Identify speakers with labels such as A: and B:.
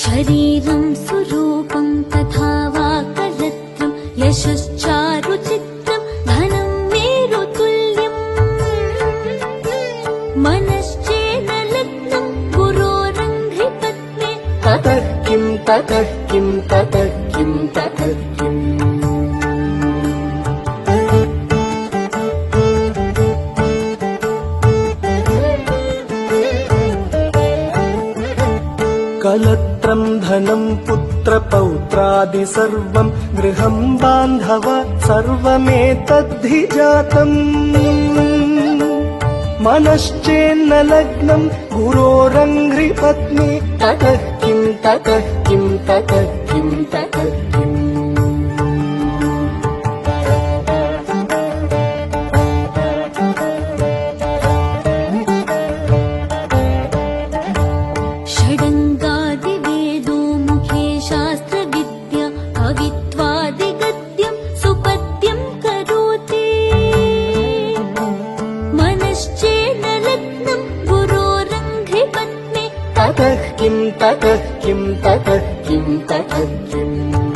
A: शरीरं सुरूपं तथा वा करत्रं यशश्चारुचित्रं धनं मेरुतुल्यम् मनश्चेन लग्नं गुरोरङ्घ्रिपत्ने
B: ततः किं ततः किं ततः किं ततः किम् कलत्रं धनं पुत्रपौत्रादि सर्वं गृहं बान्धव सर्वमेतद्धि जातम् मनश्चेन्न लग्नं गुरोरङ्घ्रिपत्नी ततः किं ततः किं ततः किं ततः किम्
A: षडङ्गादिवेदो मुखे शास्त्रविद्या अविद्वादिगद्यं सुपद्यं करोति मनश्चेन लग्नं गुरोरङ्घ्रिपत्ने
B: ततः किं ततः किं ततः किं ततः किम्